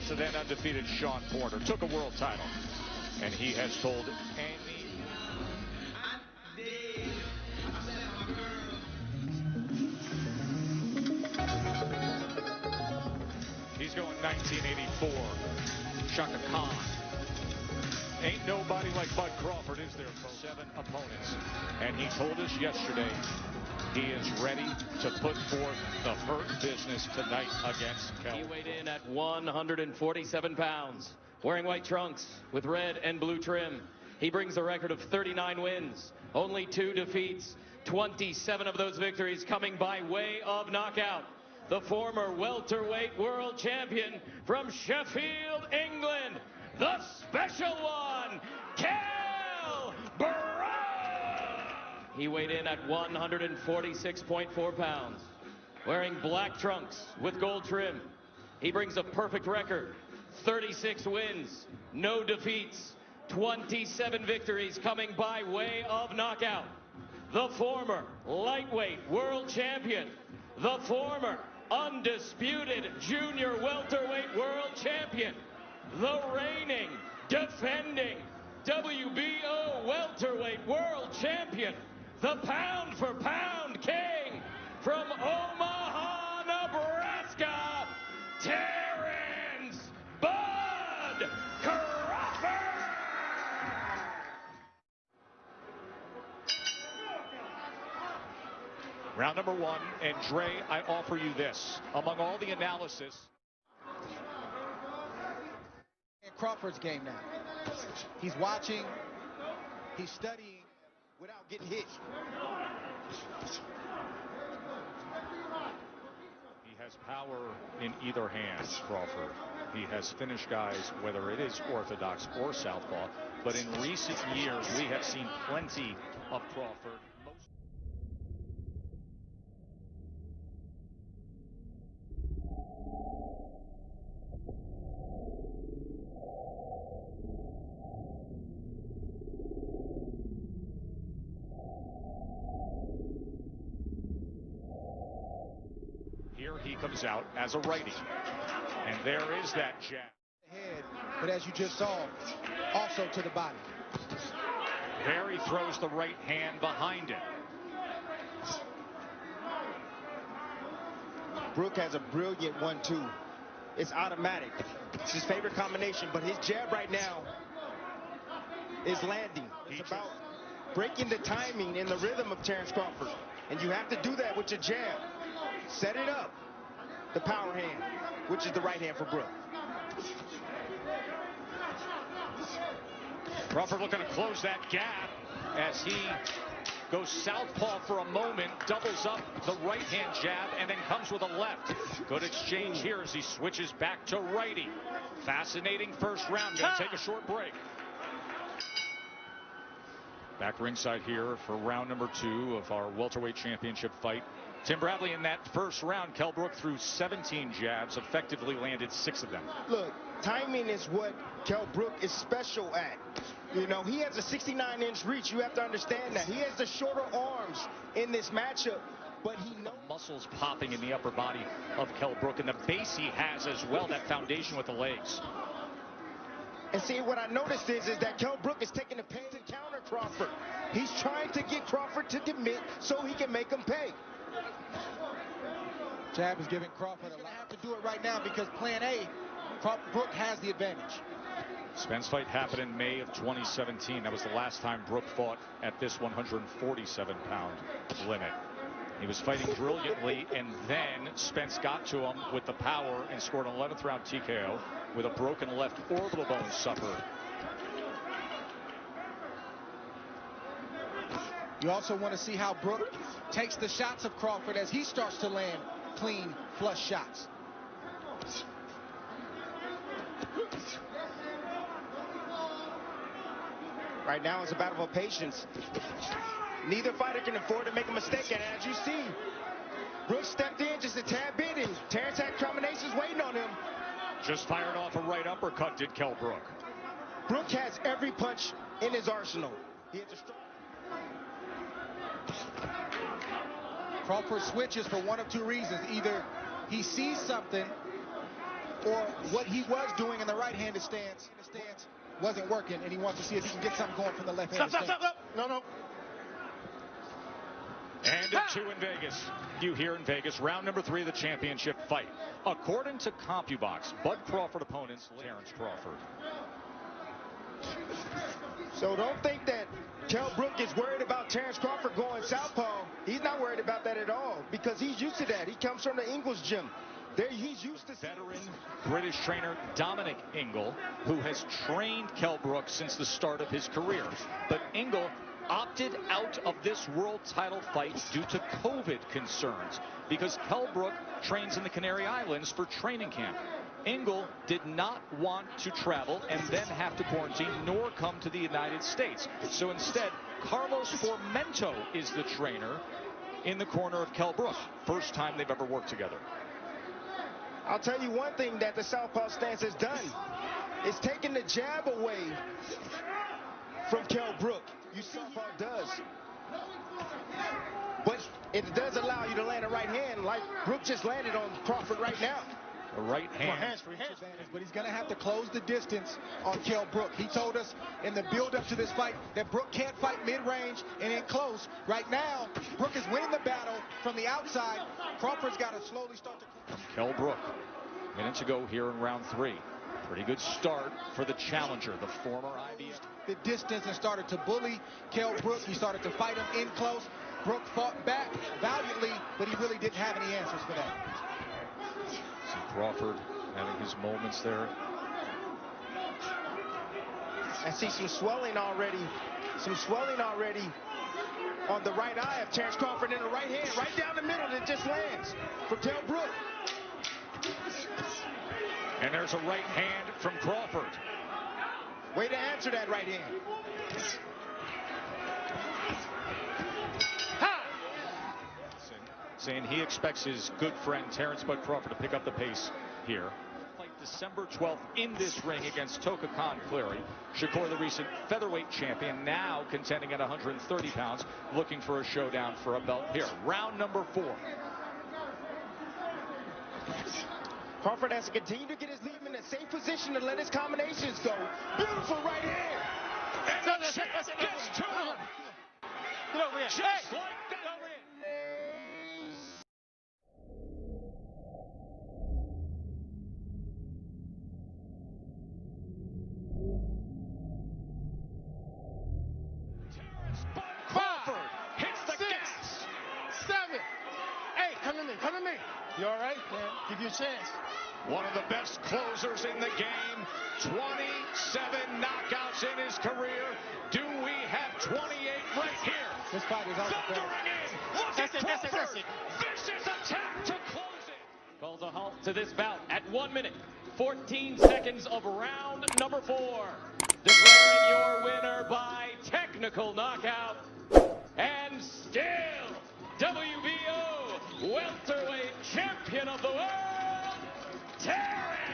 lost to then undefeated Sean Porter. Took a world title. And he has told Andy. He's going 1984. Shaka Khan. Ain't nobody like Bud Crawford, is there, folks? 7 opponents. And he told us yesterday he is ready to put forth the hurt business tonight against Kell. He weighed in at 147 pounds, wearing white trunks with red and blue trim. He brings a record of 39 wins, only 2 defeats, 27 of those victories coming by way of knockout. The former welterweight world champion from Sheffield, England, the special one, Kell Brook. He weighed in at 146.4 pounds, wearing black trunks with gold trim. He brings a perfect record, 36 wins, no defeats, 27 victories coming by way of knockout. The former lightweight world champion, the former undisputed junior welterweight world champion, the reigning, defending WBO welterweight world champion, the pound-for-pound king from Omaha, Nebraska, Terence "Bud" Crawford! Round number 1, and Dre, I offer you this. Among all the analysis, Crawford's game now. He's watching, he's studying without getting hit. he has power in either hand, Crawford. He has finished guys, whether it is orthodox or southpaw, but in recent years we have seen plenty of Crawford. Here he comes out as a righty. And there is that jab. Head, but as you just saw, also to the body. There he throws the right hand behind it. Brook has a brilliant 1-2. It's automatic. It's his favorite combination, but his jab right now is landing. It's about breaking the timing and the rhythm of Terence Crawford. And you have to do that with your jab. Set it up. The power hand, which is the right hand for Brook. Crawford looking to close that gap as he goes southpaw for a moment, doubles up the right hand jab, and then comes with a left. Good exchange here as he switches back to righty. Fascinating first round. Gonna take a short break. Back ringside here for round number 2 of our welterweight championship fight. Tim Bradley, in that first round, Kell Brook threw 17 jabs, effectively landed 6 of them. Look, timing is what Kell Brook is special at. You know, he has a 69-inch reach. You have to understand that. He has the shorter arms in this matchup, but he knows. The muscles popping in the upper body of Kell Brook, and the base he has as well, that foundation with the legs. And see, what I noticed is that Kell Brook is taking the pain to counter Crawford. He's trying to get Crawford to commit so he can make him pay. Jab is giving Crawford a lot. Have to do it right now because plan A, Brook has the advantage. Spence fight happened in May of 2017. That was the last time Brook fought at this 147-pound limit. He was fighting brilliantly, and then Spence got to him with the power and scored an 11th round TKO with a broken left orbital bone suffered. You also want to see how Brook takes the shots of Crawford as he starts to land clean, flush shots. Right now it's a battle of patience. Neither fighter can afford to make a mistake, and as you see, Brook stepped in just a tad bit, and Terence had combinations waiting on him. Just fired off a right uppercut, did Kell Brook. Brook has every punch in his arsenal. He has a strong... Crawford switches for one of two reasons. Either he sees something or what he was doing in the right-handed stance wasn't working, and he wants to see if he can get something going from the left-handed stance. Stop. No. And a 2 in Vegas. You here in Vegas, round number 3 of the championship fight. According to CompuBox, Bud Crawford opponents, Terence Crawford. So don't think that Kell Brook is worried about Terence Crawford going southpaw. He's not worried about that at all because he's used to that. He comes from the Ingles gym. He's used to veteran British trainer Dominic Ingle, who has trained Kell Brook since the start of his career. But Ingle opted out of this world title fight due to COVID concerns because Kell Brook trains in the Canary Islands for training camp. Ingle did not want to travel and then have to quarantine nor come to the United States. So instead, Carlos Formento is the trainer in the corner of Kell Brook. First time they've ever worked together. I'll tell you one thing that the southpaw stance has done. It's taken the jab away from Kell Brook. You see southpaw does. But it does allow you to land a right hand like Brook just landed on Crawford right now. A right hand. Hands free. But he's going to have to close the distance on Kell Brook. He told us in the build-up to this fight that Brook can't fight mid-range and in close. Right now, Brook is winning the battle from the outside. Crawford's got to slowly start to... Kell Brook, minutes ago here in round 3. Pretty good start for the challenger, the former IBF. The distance and started to bully Kell Brook. He started to fight him in close. Brook fought back valiantly, but he really didn't have any answers for that. See Crawford having his moments there. I see some swelling already. On the right eye of Terence Crawford in the right hand, right down the middle that just lands for Kell Brook. And there's a right hand from Crawford. Way to answer that right hand. Saying he expects his good friend Terence Bud Crawford to pick up the pace here. Fight December 12th in this ring against Toka Khan Cleary. Shakur, the recent featherweight champion, now contending at 130 pounds, looking for a showdown for a belt here. Round number 4. Crawford has to continue to get his lead in a safe position to let his combinations go. Beautiful right hand. And the champ gets to him. Get over here. Just like that. Crawford hits the gas. 7. 8. Come to me. You all right? Yeah. Give you a chance. One of the best closers in the game. 27 knockouts in his career. Do we have 28 right here? This fight is Thundering in. Look at Crawford. That's it. Vicious attack to close it. Calls a halt to this bout at 1 minute, 14 seconds of round number 4. Declaring your winner by technical knockout. And still, WBO welterweight champion of the world, Terence